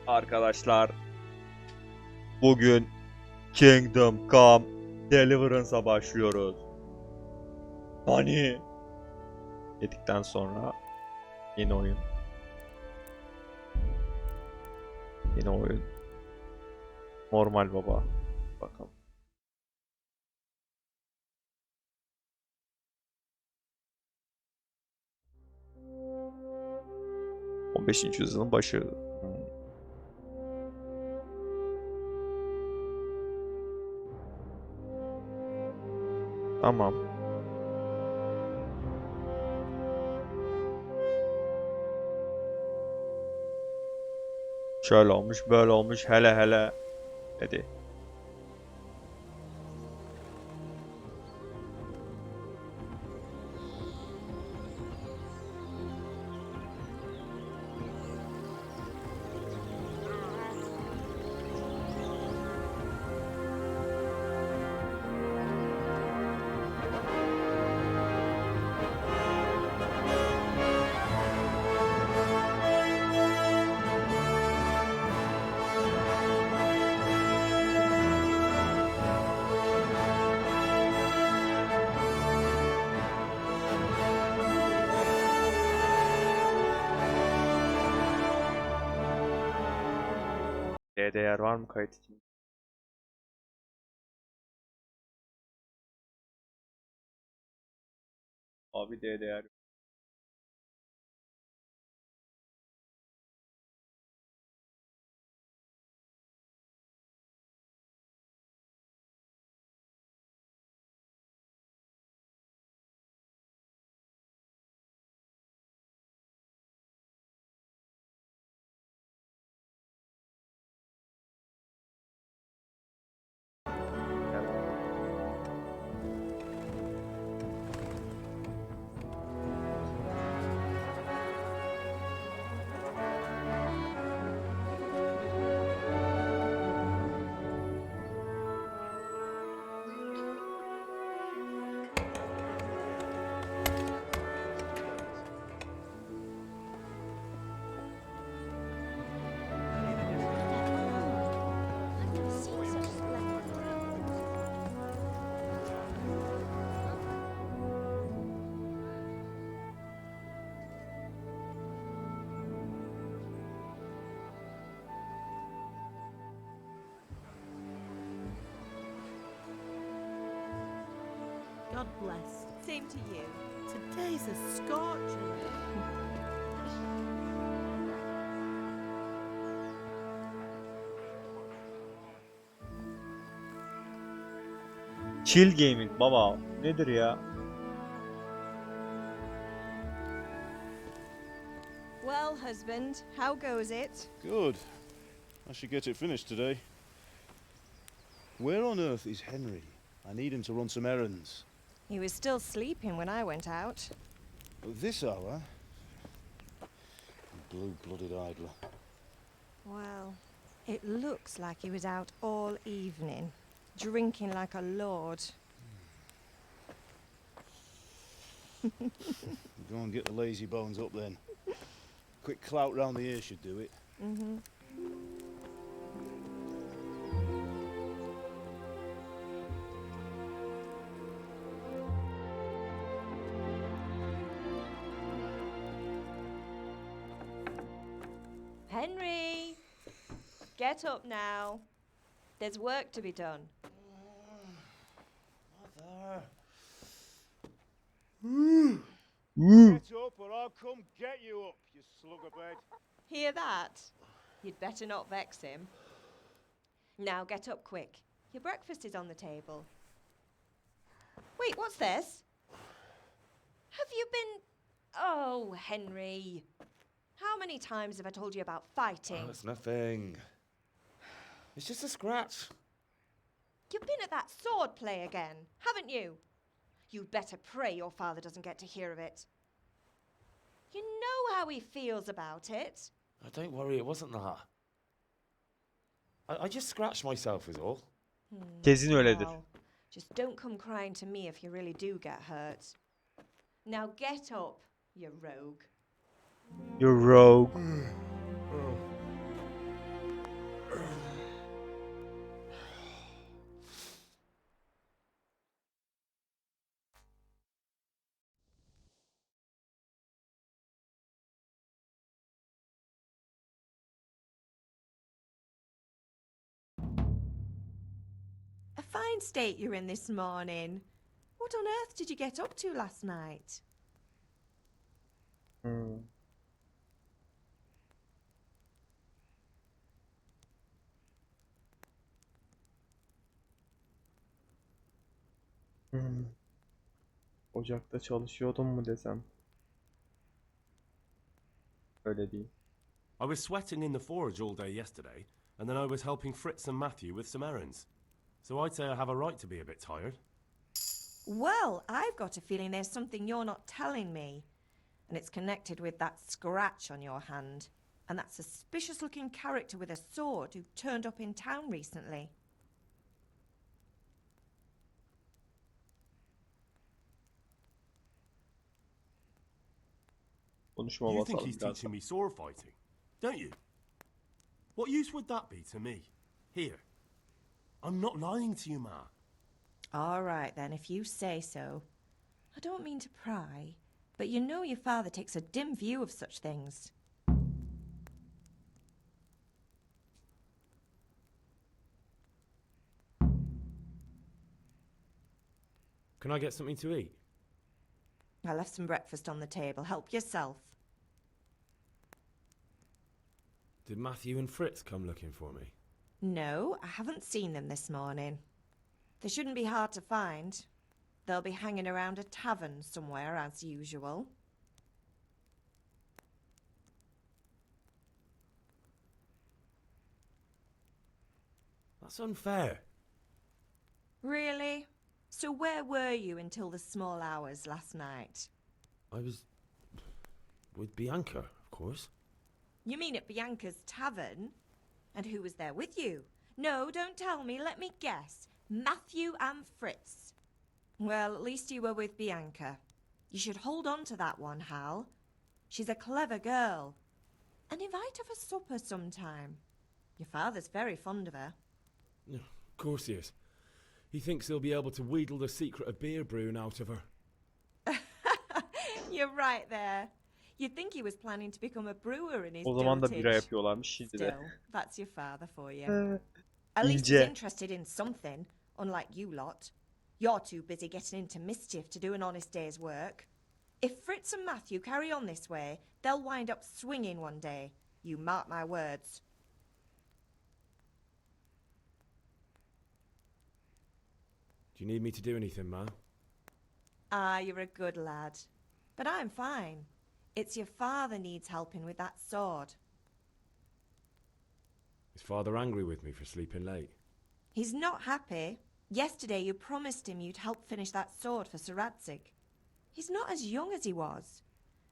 Arkadaşlar bugün Kingdom Come Deliverance'a başlıyoruz. Hani dedikten sonra yeni oyun. Yeni oyun. Normal baba. Bakalım. ...15. yüzyılın başı. Tamam. Şöyle olmuş, böyle olmuş, hele hele dedi. Değer var mı kayıt için? Abi değer. God bless. Same to you. Today's a scorcher. Chill gaming baba. Nedir ya? Well, husband, how goes it? Good. I should get it finished today. Where on earth is Henry? I need him to run some errands. He was still sleeping when I went out. At this hour? Blue-blooded idler. Well, it looks like he was out all evening, drinking like a lord. Go and get the lazy bones up then. Quick clout round the ear should do it. Mm-hmm. Henry! Get up now. There's work to be done. Get up or I'll come get you up, you slugabed. Hear that? You'd better not vex him. Now get up quick. Your breakfast is on the table. Wait, what's this? Have you been... Oh, Henry. How many times have I told you about fighting? Oh, it's nothing. It's just a scratch. You've been at that sword play again, haven't you? You'd better pray your father doesn't get to hear of it. You know how he feels about it. Oh, don't worry, it wasn't that. I just scratched myself is all. Kesin öyledir. Well, just don't come crying to me if you really do get hurt. Now get up, you rogue. You rogue. fine state you're in this morning. What on earth did you get up to last night? Hmm. Hmm. Ocakta çalışıyordum mu desem? Öyle değil. I was sweating in the forge all day yesterday, and then I was helping Fritz and Matthew with some errands. So I'd say I have a right to be a bit tired. Well, I've got a feeling there's something you're not telling me. And it's connected with that scratch on your hand. And that suspicious-looking character with a sword who turned up in town recently. Konuşma You think basalım he's biraz. teaching me sword fighting, don't you? What use would that be to me? Here. I'm not lying to you, Ma. All right, then, if you say so. I don't mean to pry, but you know your father takes a dim view of such things. Can I get something to eat? I left some breakfast on the table. Help yourself. Did Matthew and Fritz come looking for me? No, I haven't seen them this morning. They shouldn't be hard to find. They'll be hanging around a tavern somewhere, as usual. That's unfair. Really? So where were you until the small hours last night? I was with Bianca, of course. You mean at Bianca's tavern? And who was there with you? No, don't tell me. Let me guess. Matthew and Fritz. Well, at least you were with Bianca. You should hold on to that one, Hal. She's a clever girl. And invite her for supper sometime. Your father's very fond of her. Of course he is. He thinks he'll be able to wheedle the secret of beer brewing out of her. You're right there. You'd think he was planning to become a brewer in his O zaman da dotage. bira yapıyorlarmış şimdi de. Still, that's your father for you. At least he's İnce. interested in something, unlike you lot. You're too busy getting into mischief to do an honest day's work. If Fritz and Matthew carry on this way, they'll wind up swinging one day. You mark my words. Do you need me to do anything, Ma? Ah, you're a good lad. But I'm fine. It's your father needs helping with that sword. Is Father angry with me for sleeping late? He's not happy. Yesterday you promised him you'd help finish that sword for Sir Radzig. He's not as young as he was.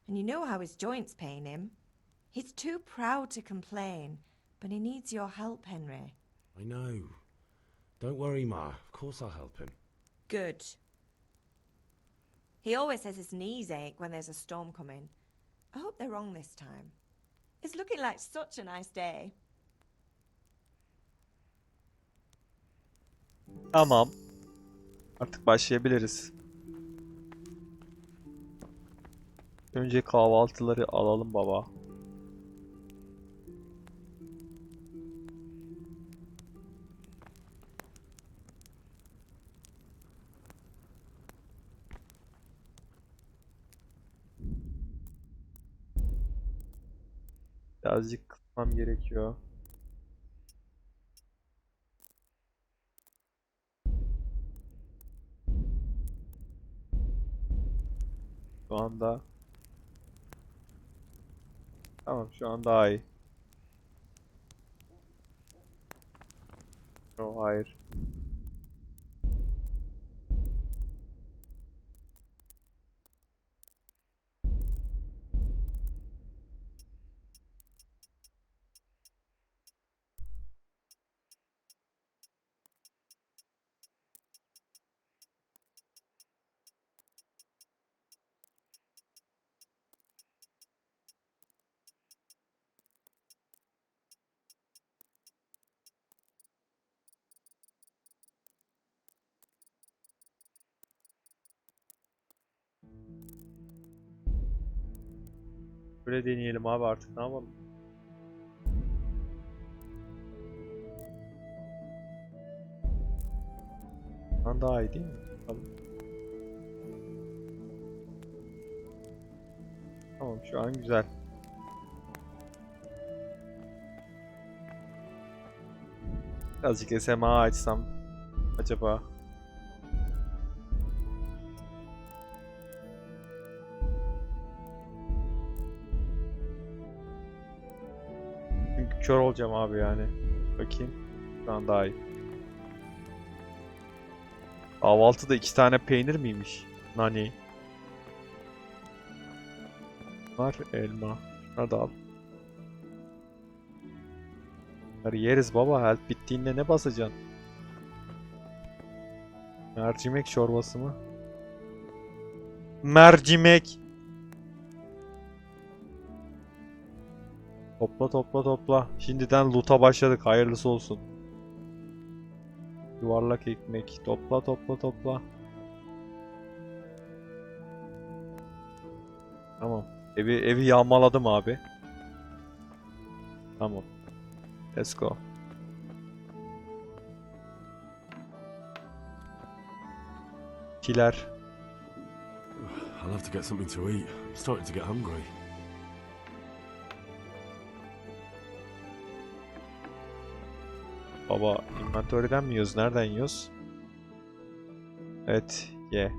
And you know how his joints pain him. He's too proud to complain, but he needs your help, Henry. I know. Don't worry, Ma. Of course I'll help him. Good. He always says his knees ache when there's a storm coming. I hope they're wrong this time. It's looking like such a nice day. Tamam. Artık başlayabiliriz. Önce kahvaltıları alalım baba. Birazcık kısmam gerekiyor. Şu anda tamam, şu an daha iyi. Yo, hayır. Böyle deneyelim abi, artık ne yapalım? Lan daha iyi değil mi? Tamam. Tamam şu an güzel. Birazcık SMA açsam acaba. Çünkü kör olacağım abi yani. Bakayım. Şu an daha iyi. Kahvaltıda 2 tane peynir miymiş? Nani. Var elma. Şunları da al. Bunları yeriz baba. Health bittiğinde ne basacaksın? Mercimek çorbası mı? Mercimek. Topla topla topla. Şimdiden loot'a başladık. Hayırlısı olsun. Yuvarlak ekmek. Topla topla topla. Tamam. Evi yağmaladım abi. Tamam. Let's go. Kiler. I'll have to get something to eat. I'm starting to get hungry. Baba inventörden mi yiyoruz? Nereden yiyoruz? Evet. Ye.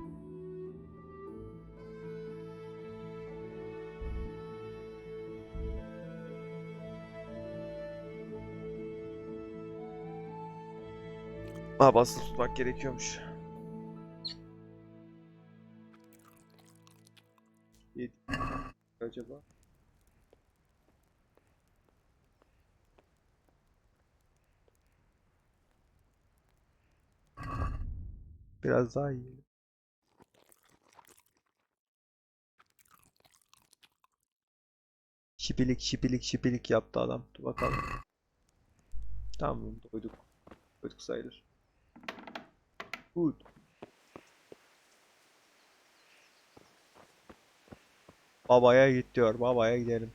Basılı tutmak gerekiyormuş. Yedik. Acaba? Biraz daha iyi. Şipilik şipilik şipilik yaptı adam. Dur bakalım. Tamam doyduk. Doyduk sayılır. Good. Babaya git diyor. Babaya gidelim.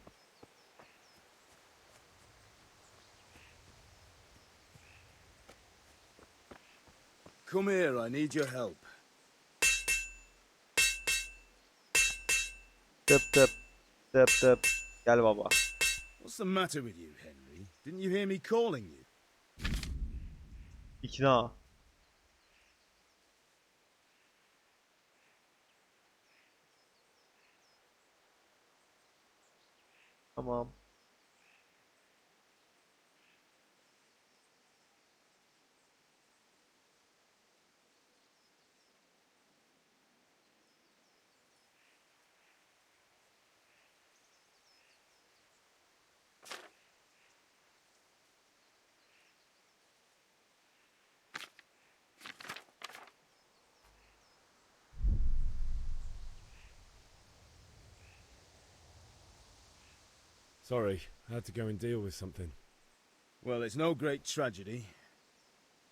Come here, I need your help. Tıp tıp. Tıp tıp. Gel baba. What's the matter with you, Henry? Didn't you hear me calling you? İkna. Tamam. Sorry, I had to go and deal with something. Well, it's no great tragedy.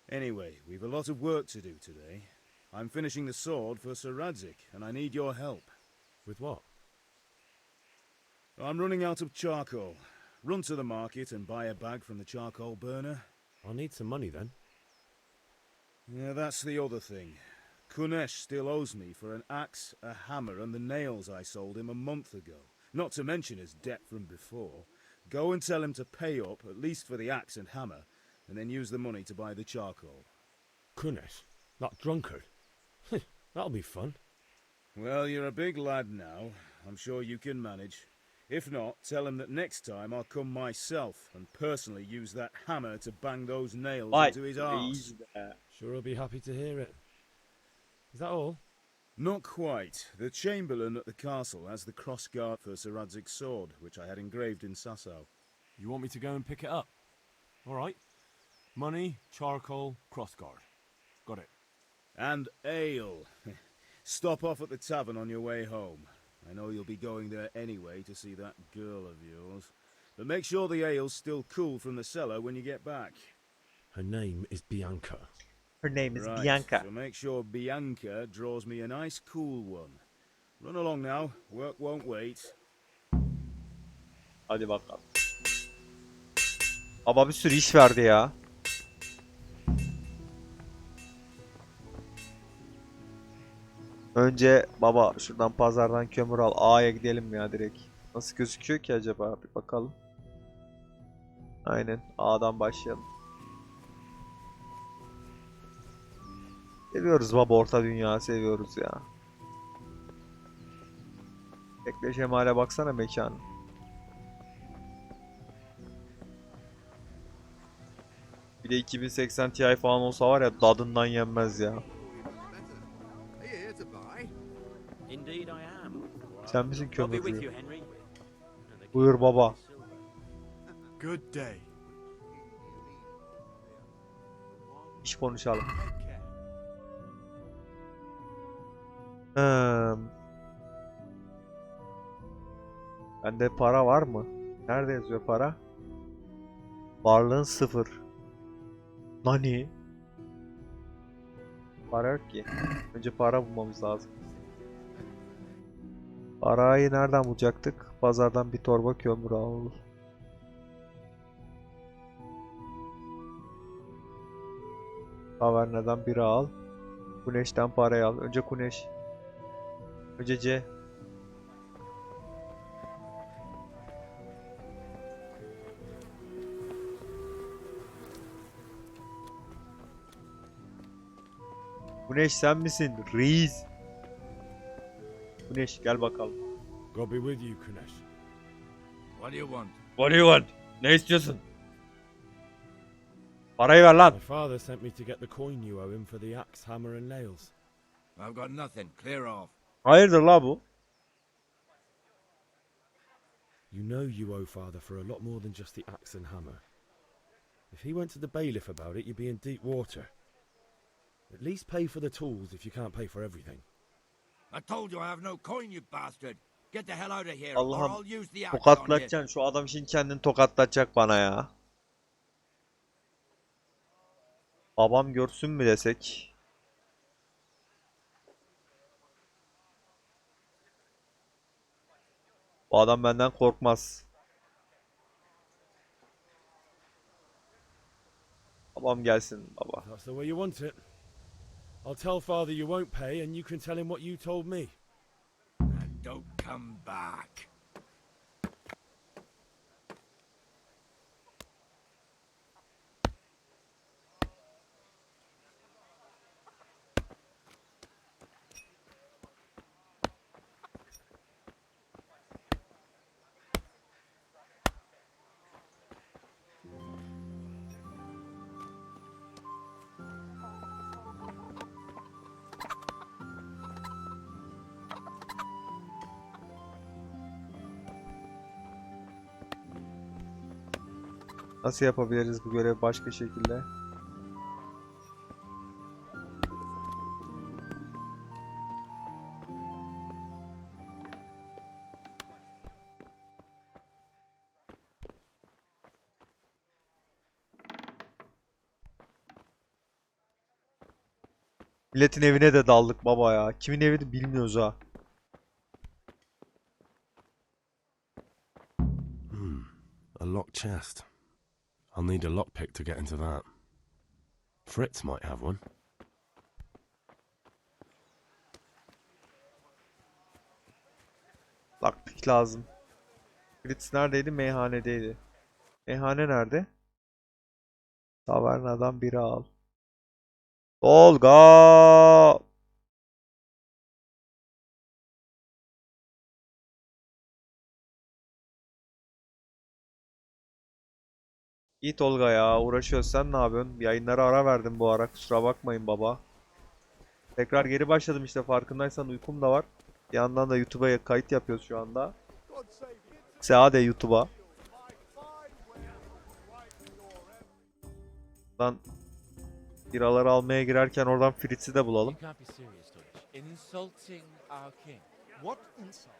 Anyway, we've a lot of work to do today. I'm finishing the sword for Sir Radzik, and I need your help. With what? I'm running out of charcoal. Run to the market and buy a bag from the charcoal burner. I'll need some money then. Yeah, that's the other thing. Kunesh still owes me for an axe, a hammer, and the nails I sold him a month ago. Not to mention his debt from before. Go and tell him to pay up, at least for the axe and hammer, and then use the money to buy the charcoal. Kunesh? That drunkard? That'll be fun. Well, you're a big lad now. I'm sure you can manage. If not, tell him that next time I'll come myself and personally use that hammer to bang those nails Vay. into his arse. Sure I'll be happy to hear it. Is that all? Not quite. The Chamberlain at the castle has the crossguard for Sir Radzig's sword, which I had engraved in Sasau. You want me to go and pick it up? All right. Money, charcoal, crossguard. Got it. And ale. Stop off at the tavern on your way home. I know you'll be going there anyway to see that girl of yours. But make sure the ale's still cool from the cellar when you get back. Her name is Bianca. Her name is Right, Bianca. so make sure Bianca draws me a nice cool one. Run along now. Work won't wait. Hadi bakalım. Baba bir sürü iş verdi ya. Önce baba şuradan pazardan kömür al. A'ya gidelim ya direkt. Nasıl gözüküyor ki acaba? Bir bakalım. Aynen. A'dan başlayalım. Seviyoruz baba, orta dünya seviyoruz ya. Bekle şemale baksana mekanın. Bir de 2080 Ti falan olsa var ya, dadından yenmez ya. Indeed I am. Sen misin I'll be with kömürcü? you, Henry. Buyur baba. Good day. İş konuşalım. Hmm. Bende para var mı? Nerede yazıyor para? Varlığın 0. Nani? Para yok ki. Önce para bulmamız lazım. Parayı nereden bulacaktık? Pazardan bir torba kömür al. Tavernadan biri al. Güneşten parayı al. Önce güneş. Önce C. Güneş sen misin? Reis. Güneş gel bakalım. God be with you, Kunesh. What do you want? What do you want? Ne istiyorsun? Parayı ver lan. My father sent me to get the coin you owe him for the axe, hammer and nails. I've got nothing. Clear off. Hayırdır la bu? You know you owe father for a lot more than just the axe and hammer. If he went to the bailiff about it, you'd be in deep water. At least pay for the tools if you can't pay for everything. I told you I have no coin, you bastard. Get the hell out of here, Allah'ım, or I'll use the axe on you. tokatlatacaksın. Şu adam şimdi kendini tokatlatacak bana ya. Babam görsün mü desek? Bu adam benden korkmaz. Babam gelsin baba. If that's the way you want it. I'll tell father you won't pay and you can tell him what you told me. And don't come back. Nasıl yapabiliriz bu görevi başka şekilde? Milletin evine de daldık baba ya. Kimin evi de bilmiyoruz ha. A locked chest. I'll need a lockpick to get into that. Fritz might have one. Lockpick lazım. Fritz neredeydi? Meyhanedeydi. Meyhane nerede? Tavernadan biri al. Tolga! İyi Tolga ya, uğraşıyorsun. Sen ne yapıyorsun? Yayınlara ara verdim bu ara, kusura bakmayın baba. Tekrar geri başladım işte, farkındaysan uykum da var. Bir yandan da YouTube'a kayıt yapıyoruz şu anda. Seade YouTube'a. Buradan biraları almaya girerken oradan Fritz'i de bulalım. You can't be serious, Deutsch. Insulting our king. What insult?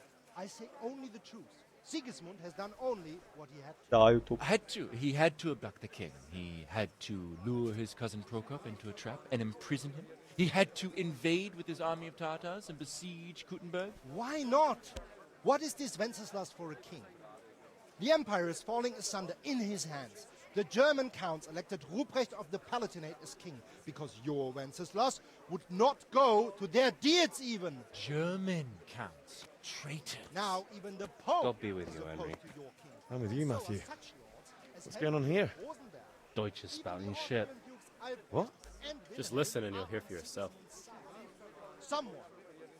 I say only the truth. Sigismund has done only what he had to. Daha YouTube. He had to abduct the king. He had to lure his cousin Prokop into a trap and imprison him. He had to invade with his army of Tatars and besiege Kuttenberg. Why not? What is this Wenceslas for a king? The empire is falling asunder in his hands. The German counts elected Ruprecht of the Palatinate as king because your Wenceslas would not go to their deeds even. German counts. Traitors. Now even the Pope God be with is you, opposed Henry. to your king. I'm with you, So are Matthew. such lords as What's going on Henry here? of Rosenberg. Deutsch is spouting shit. What? Just listen and you'll hear for yourself. Someone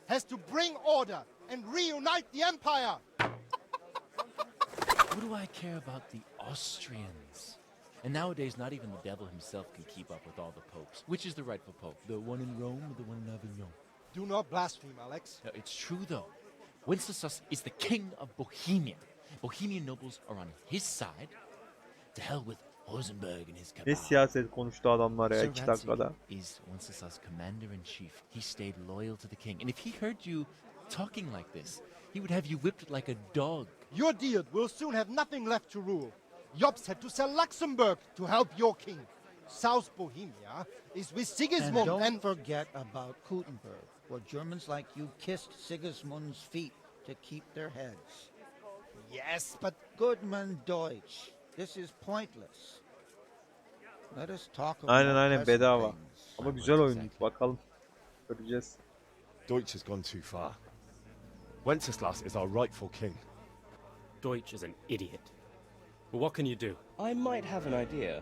has to bring order and reunite the empire. What do I care about the Austrians? And nowadays, not even the devil himself can keep up with all the popes. Which is the rightful pope? The one in Rome or the one in Avignon? Do not blaspheme, Alex. No, it's true, though. Wenceslas is the king of Bohemia. Bohemian nobles are on his side. To hell with Rosenberg and his Ne cabal. siyaset konuştu adamlar ya Sir 2 dakikada. Rancy is Wenceslas' commander-in-chief. He stayed loyal to the king. And if he heard you talking like this, he would have you whipped like a dog. Your Diet will soon have nothing left to rule. Jobbs had to sell Luxembourg to help your king. South Bohemia is with And Sigismund don't forget about Gutenberg, where Germans like you kissed Sigismund's feet to keep their heads. Yes, but Goodman Deutsch, this is pointless. Let us talk about Aynen pleasant bedava. things. Ama güzel oyundu. Bakalım. Göreceğiz. Deutsch has gone too far. Wenceslas is our rightful king. Deutsch is an idiot. But what can you do? I might have an idea.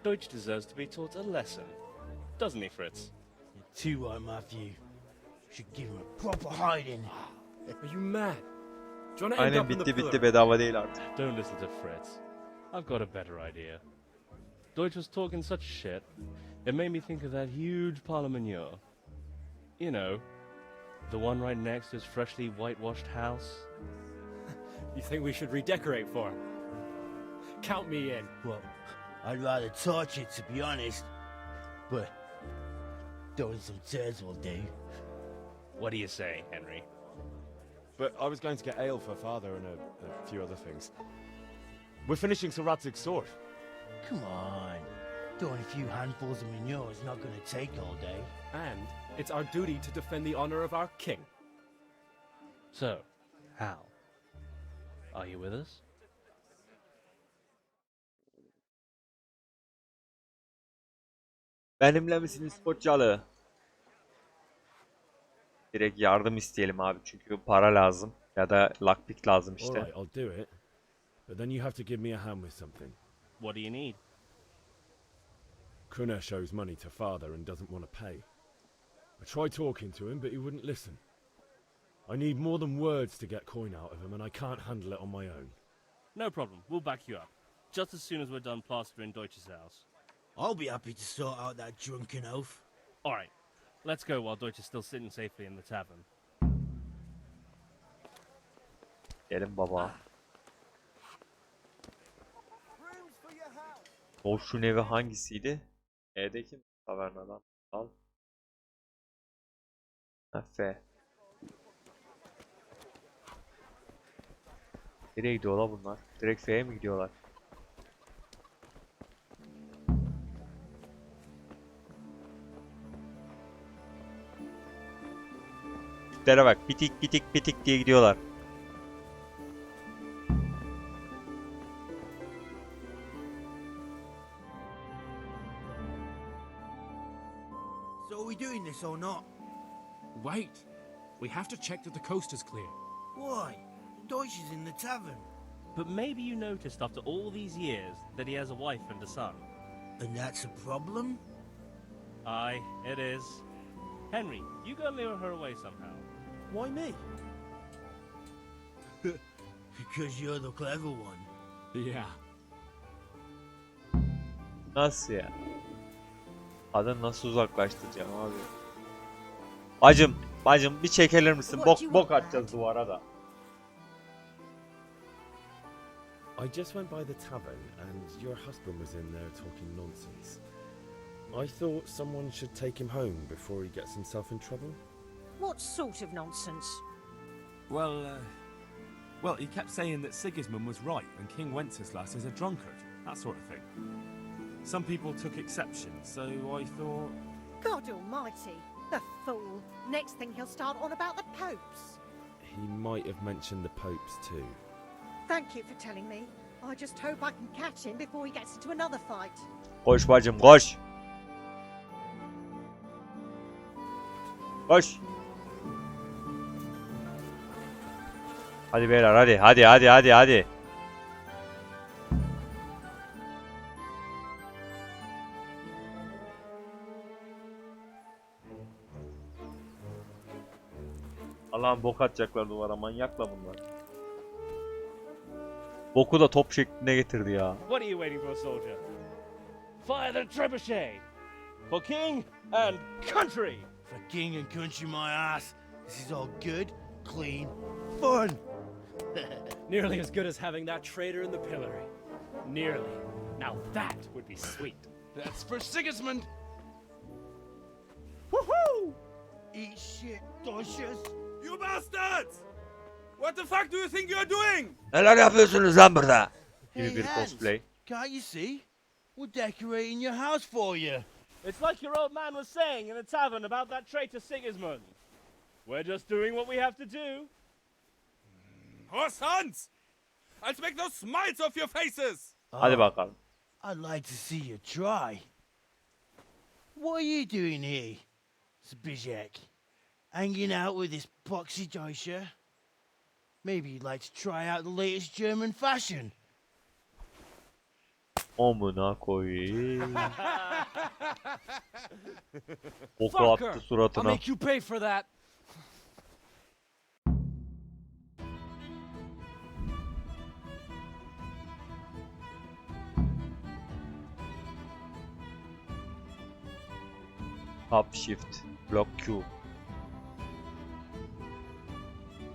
Deutsch deserves to be taught a lesson. Doesn't he, Fritz? You're too right, Matthew. Should give him a proper hiding. Are you mad? Do you want to end Aynen up in the bitti pillory? bedava değil artık. Don't listen to Fritz. I've got a better idea. Deutsch was talking such shit, it made me think of that huge parliament. You know, the one right next to his freshly whitewashed house. You think we should redecorate for him? Count me in. Well, I'd rather torch it, to be honest. But throwing some tears will do. What do you say, Henry? But I was going to get ale for father and a few other things. We're finishing Sir Radzig's sword. Come on. Throwing a few handfuls of manure is not going to take all day. And it's our duty to defend the honor of our king. So, Hal, are you with us? Benimle misiniz Koçyalı? Direkt yardım isteyelim abi çünkü para lazım ya da lockpick lazım işte. Alright, I'll do it. But then you have to give me a hand with something. What do you need? Kunesh owes money to father and doesn't want to pay. I tried talking to him, but he wouldn't listen. I need more than words to get coin out of him, and I can't handle it on my own. No problem, we'll back you up. Just as soon as we're done plastering Deutsch's house. I'll be happy to sort out that drunken oaf. Alright, let's go while Deutsch is still sitting safely in the tavern. Gelin baba. Boşluğun evi hangisiydi? E'deki mi? Tavernadan. Al. Ha, F. Nereye gidiyorlar bunlar? Direkt F'ye mi gidiyorlar? Tiplere bak. Bitik bitik bitik diye gidiyorlar. So are we doing this or not? Wait. We have to check that the coast is clear. Why? Deutsch is in the tavern. But maybe you noticed after all these years that he has a wife and a son. And that's a problem? Aye, it is. Henry, you go lure her away somehow. Why me? Because you're the clever one. Yeah. Nasıl ya? Kadın nasıl uzaklaştıracağım abi? Bacım bir çekilir misin? Bok atacağız duvara da. I just went by the tavern, and your husband was in there talking nonsense. I thought someone should take him home before he gets himself in trouble. What sort of nonsense? Well, he kept saying that Sigismund was right and King Wenceslas is a drunkard, that sort of thing. Some people took exception, so I thought... God almighty, the fool. Next thing he'll start on about the popes. He might have mentioned the popes too. Thank you for telling me. I just hope I can catch him before he gets into another fight. Koş bacım koş. Koş. Hadi beyler hadi. Allah'ım bok atacaklar duvara, manyakla bunlar. Boku da top şeklinde getirdi ya. What are you waiting for, soldier? Fire the trebuchet! For king and country! For king and country, my ass. This is all good, clean, fun. Nearly as good as having that traitor in the pillory. Nearly. Now that would be sweet. That's for Sigismund. Woohoo! Eat shit, Docious. You bastards! What the fuck do you think you're doing? Neler yapıyorsunuz lan burada? Hey, Gibi bir Hans, cosplay. can't you see? We're decorating your house for you. It's like your old man was saying in the tavern about that traitor Sigismund. We're just doing what we have to do. Horse Hans! I'll make those smiles off your faces! Hadi bakalım. I'd like to see you try. What are you doing here, Zbigniew? Hanging out with this boxy Deutscher? Maybe you'd like to try out the latest German fashion. Omuna koyayım. Boku Fucker! attı I'll suratına. make you pay for that. Up shift. Block Q.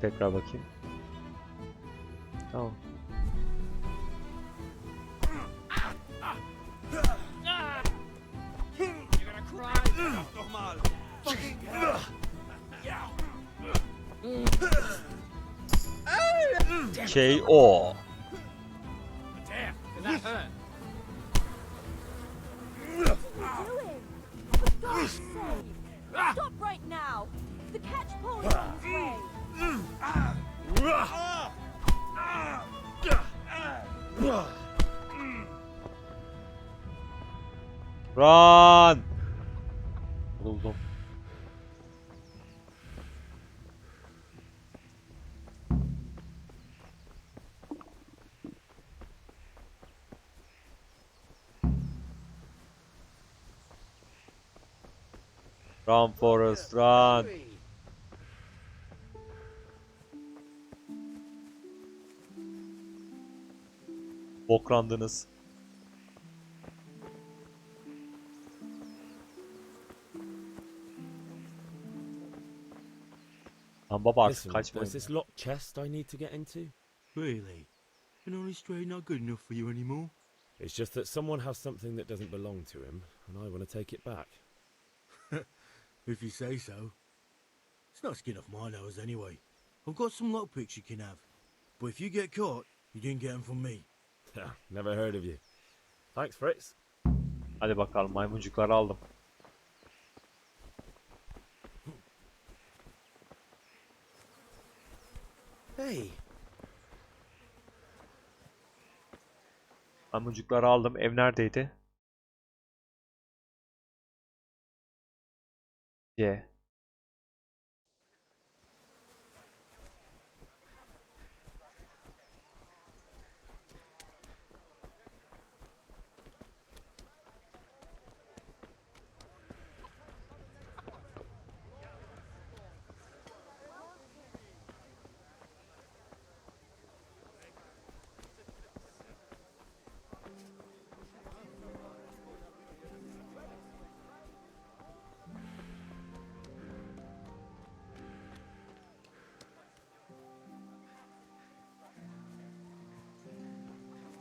Tekrar bakayım. Tamam. Nochmal! KO. Damn, did that hurt? Stop right now! The catch pole is on his way! Run. Buldum. Run Forrest run. Bokrandınız. Lan baba artık Listen, kaçmayın. there's this locked chest I need to get into. Really? An honest trade not good enough for you anymore? It's just that someone has something that doesn't belong to him, and I want to take it back. If you say so. It's not skin off my nose anyway. I've got some lockpicks you can have. But if you get caught, you didn't get them from me. Never heard of you. Thanks, Fritz. Hadi bakalım maymuncukları aldım. Hey, Maymuncukları aldım. Ev neredeydi? C.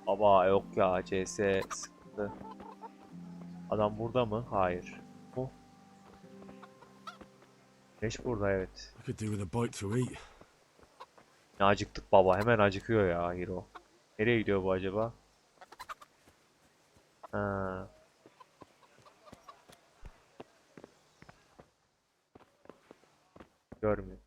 Baba yok ya, CS sıkıntı. Adam burada mı? Hayır. Bu. Güneş burada, evet. I could do with a bite to eat. Ne acıktık baba, hemen acıkıyor ya Hero. Nereye gidiyor bu acaba? Ha. Görmüyor.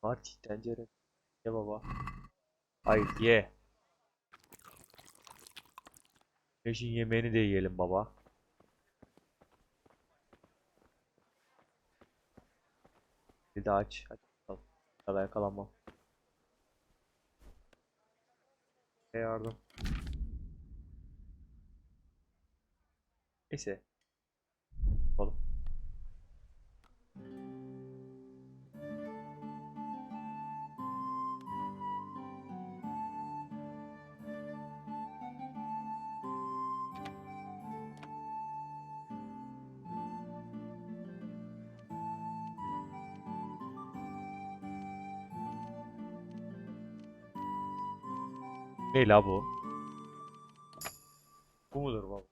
Marki tencere. Ye baba. Hayır ye. Eşin yemeğini de yiyelim baba. Bir daha aç. Hadi bakalım. Kadar yakalanmam. Yardım. Neyse. Oğlum. Ne la bu? Bu mudur baba?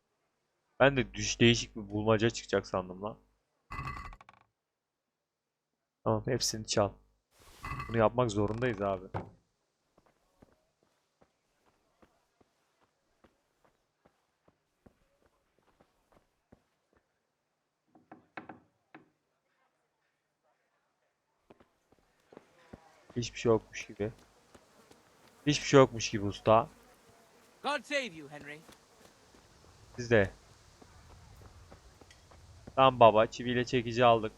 Ben de değişik bir bulmaca çıkacak sandım lan. Tamam hepsini çal. Bunu yapmak zorundayız abi. Hiçbir şey yokmuş gibi. Hiçbir şey yokmuş gibi usta. God save you, Henry. Siz de. Tamam baba, çiviyle çekici aldık.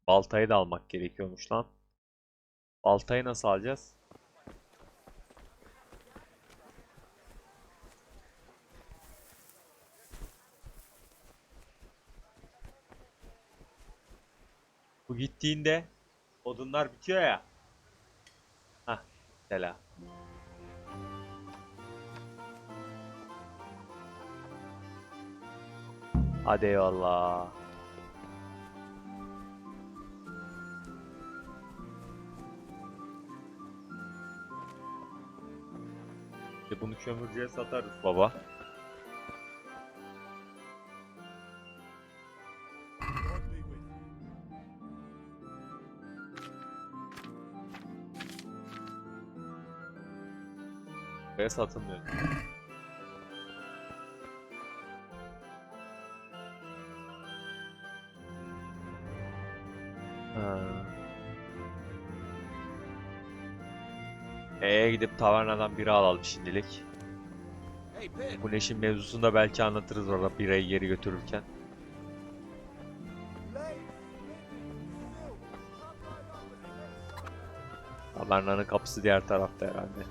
Baltayı da almak gerekiyormuş lan. Baltayı nasıl alacağız? Bu gittiğinde odunlar bitiyor ya. Hah, mesela. Hadi eyvallah. Bunu kömürcüye satarız baba. Ve satılmıyor. Gidip tavernadan bira alalım şimdilik. Bu Neş'in mevzusunu da belki anlatırız orada birayı geri götürürken. Tavernanın kapısı diğer tarafta herhalde.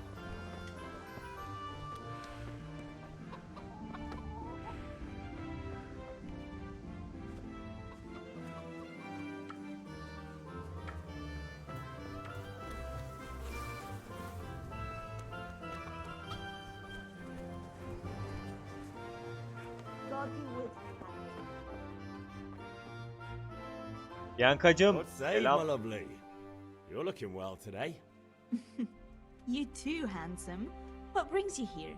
Yankacığım, God save selam. my lovely. You're looking well today. You too, handsome. What brings you here?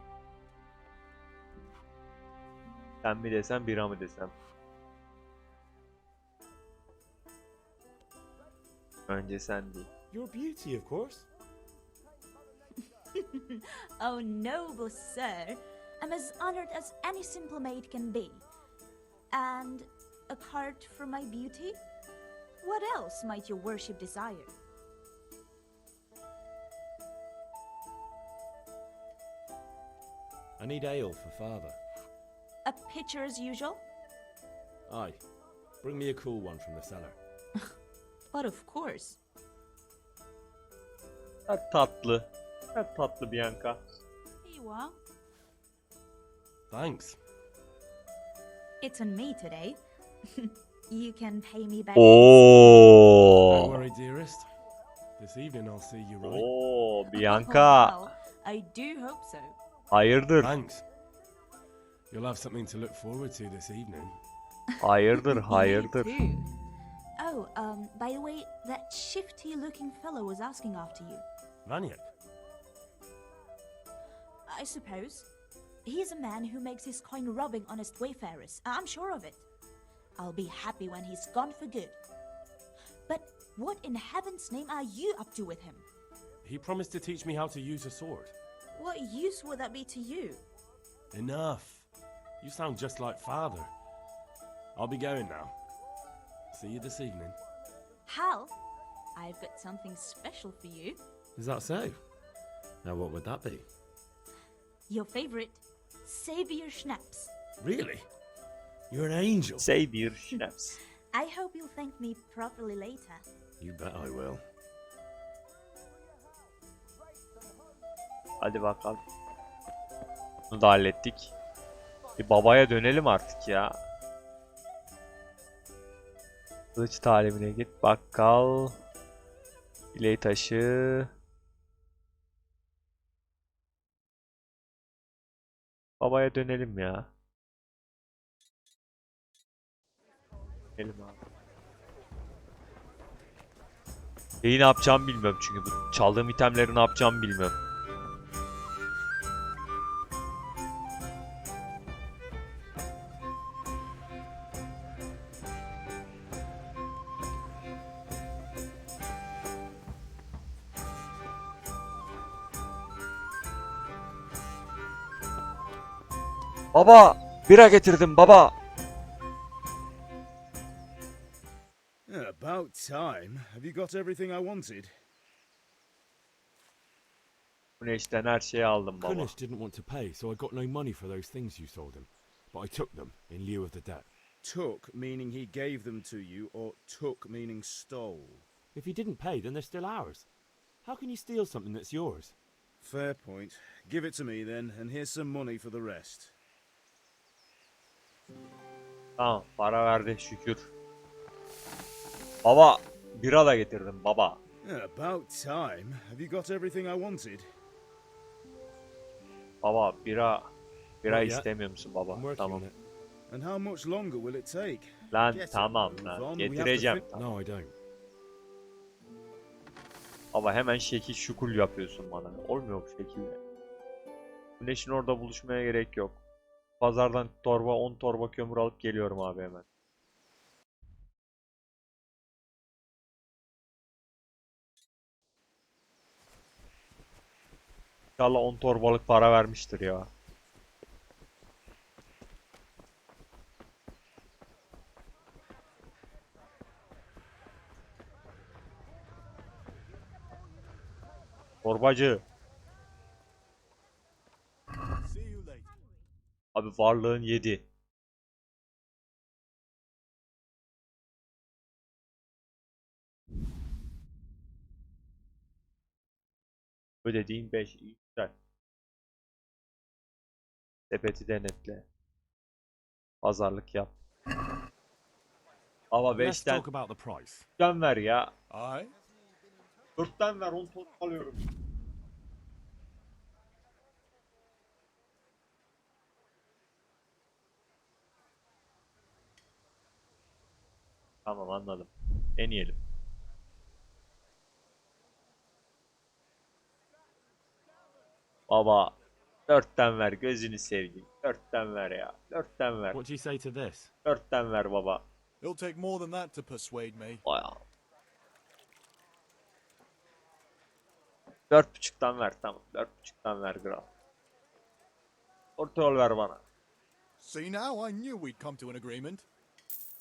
Sen mi desem, bira mı desem? Önce sen değil. Your beauty, of course. Oh, noble sir. I'm as honored as any simple maid can be. And apart from my beauty, what else might your worship desire? I need ale for father. A pitcher as usual? Aye. Bring me a cool one from the cellar. But of course. Çok tatlı. Çok tatlı Bianca. Here you are. Thanks. It's on me today. You can pay me back. Don't worry, dearest. This evening I'll see you right. Oo, Bianca. Well, I do hope so. Hayırdır? Thanks. You'll have something to look forward to this evening. Hayırdır, You hayırdır. too. Oh, by the way, that shifty-looking fellow was asking after you. Vaniak. I suppose. He is a man who makes his coin robbing honest wayfarers. I'm sure of it. I'll be happy when he's gone for good. But what in heaven's name are you up to with him? He promised to teach me how to use a sword. What use would that be to you? Enough. You sound just like father. I'll be going now. See you this evening. Hal, I've got something special for you. Is that so? Now, what would that be? Your favorite Savior Schnapps. Really? You're an angel. Savior Schnapps. I hope you'll thank me properly later. You bet I will. Hadi bakalım. Bunu da hallettik. Bir babaya dönelim artık ya. Kılıç talimine git. Bakkal. Biley taşı. Babaya dönelim ya. Dönelim abi. Neyi ne yapacağımı bilmiyorum çünkü bu çaldığım itemleri ne yapacağımı bilmiyorum. Baba, bira getirdim baba. About time. Have you got everything I wanted? Güneşten her şeyi aldım baba. Kunish didn't want to pay, so I got no money for those things you sold him. But I took them in lieu of the debt. Took meaning he gave them to you, or took meaning stole? If he didn't pay, then they're still ours. How can you steal something that's yours? Fair point. Give it to me then, and here's some money for the rest. Tamam, para verdi şükür. Baba, bira da getirdim baba. About time. Have you got everything I wanted? Baba, bira Not yet. istemiyor musun baba? I'm working Tamam. on it. And how much longer will it take? Lan Get it, tamam move lan, on, we have to getireceğim. fin- No, I don't. Baba hemen şekil şukul yapıyorsun bana. Olmuyor bu şekilde. Güneşin orada buluşmaya gerek yok. Pazardan 10 torba kömür alıp geliyorum abi hemen. İnşallah 10 torbalık para vermiştir ya. Torbacı. Abi varlığın 7. Ödediğin 5. İyi, güzel. Sepeti denetle. Pazarlık yap. Ama Let's 5'ten talk about the price. 4'ten ver ya. Aye. 4'ten ver 10 ton alıyorum. Tamam anladım. Deneyelim. Baba 4'ten ver gözünü seveyim. 4'ten ver ya. 4'ten ver. What do you say to this? 4'ten ver baba. It'll take more than that to persuade me. Bayağı. 4,5'tan ver tamam. 4,5'tan ver kral. Orta yol ver bana. See now, I knew we'd come to an agreement.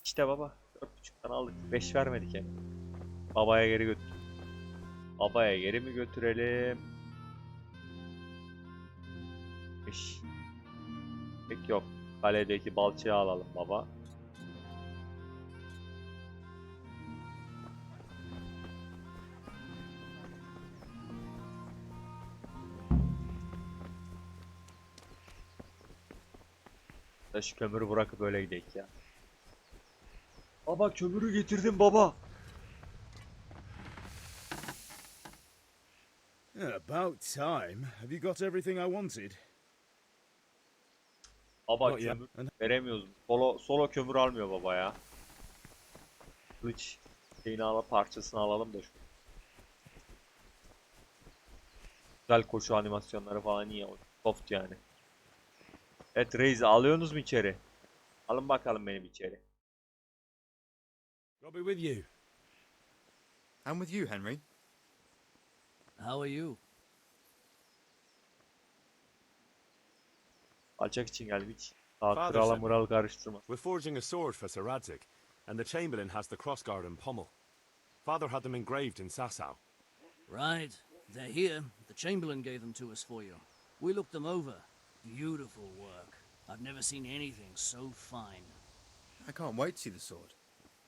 İşte baba. 4,5'tan aldık. 5 vermedik yani. Babaya geri götür. Babaya geri mi götürelim? 5. Pek yok. Kaledeki balçığı alalım baba. Da şu kömürü bırakıp öyle gidelim ya. Baba kömürü getirdim baba. About time. Have you got everything I wanted? Baba Not yet. kömür veremiyoruz. Solo kömür almıyor baba ya. Kılıç şeyini alalım, parçasını alalım da şu. Güzel koşu animasyonları falan iyi. Soft yani. Evet Reis alıyorsunuz mu içeri? Alın bakalım benim içeri. I'll be with you. I'm with you, Henry. How are you? Alçak için geldim hiç. Daha Father krala sent me. mural karıştırma. We're forging a sword for Sir Radzig, and the Chamberlain has the crossguard and pommel. Father had them engraved in Sasau. Right. They're here. The Chamberlain gave them to us for you. We looked them over. Beautiful work. I've never seen anything so fine. I can't wait to see the sword.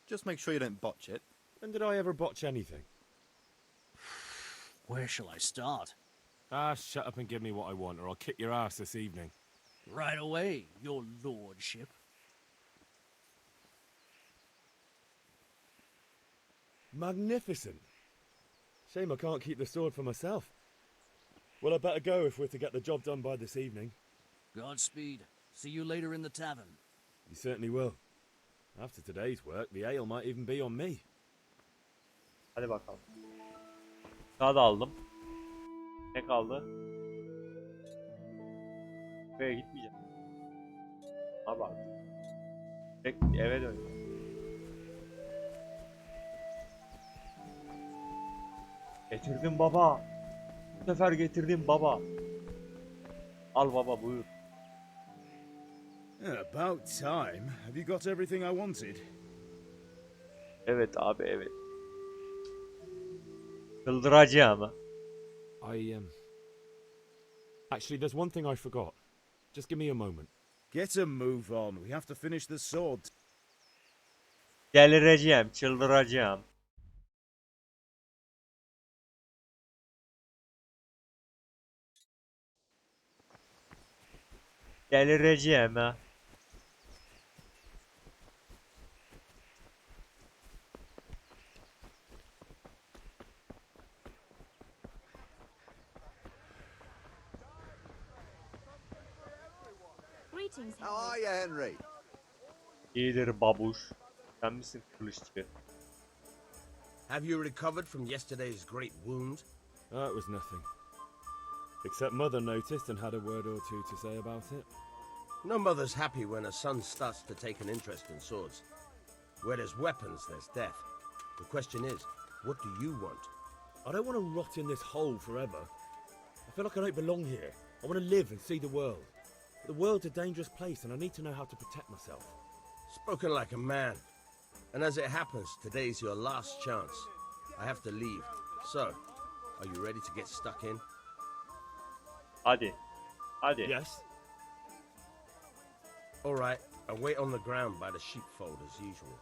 Just make sure you don't botch it. When did I ever botch anything? Where shall I start? Ah, shut up and give me what I want, or I'll kick your ass this evening. Right away, your lordship. Magnificent. Shame I can't keep the sword for myself. Well, I better go if we're to get the job done by this evening. Godspeed. See you later in the tavern. You certainly will. After today's work, the ale might even be on me. Hadi bakalım. Daha da aldım. Ne kaldı? Buraya gitmeyeceğim. Abi artık. Tek eve dönüyorum. Getirdim baba. Bu sefer getirdim baba. Al baba buyur. About time. Have you got everything I wanted? Evet abi evet. Çıldıracağım. Actually, there's one thing I forgot. Just give me a moment. Get a move on. We have to finish the sword. Delireceğim, çıldıracağım. Delireceğim ha. Greetings, How are you, Henry? İyidir babuş. Sen misin kılıççı? Have you recovered from yesterday's great wound? That was nothing. Except Mother noticed and had a word or two to say about it. No mother's happy when a son starts to take an interest in swords. Where there's weapons, there's death. The question is, what do you want? I don't want to rot in this hole forever. I feel like I don't belong here. I want to live and see the world. The world's a dangerous place and I need to know how to protect myself. Spoken like a man. And as it happens, today's your last chance. I have to leave. So, are you ready to get stuck in? Hadi. Hadi. Yes. All right, I'll wait on the ground by the sheepfold as usual.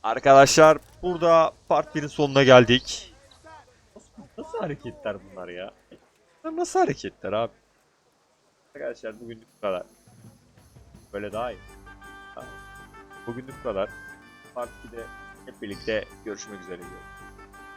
Arkadaşlar burada part 1'in sonuna geldik. Nasıl hareketler bunlar ya? Bunlar nasıl hareketler abi? Arkadaşlar bugünlük bu kadar. Böyle daha iyi. Bugünlük bu kadar. Part 2'de hep birlikte görüşmek üzere diyorum.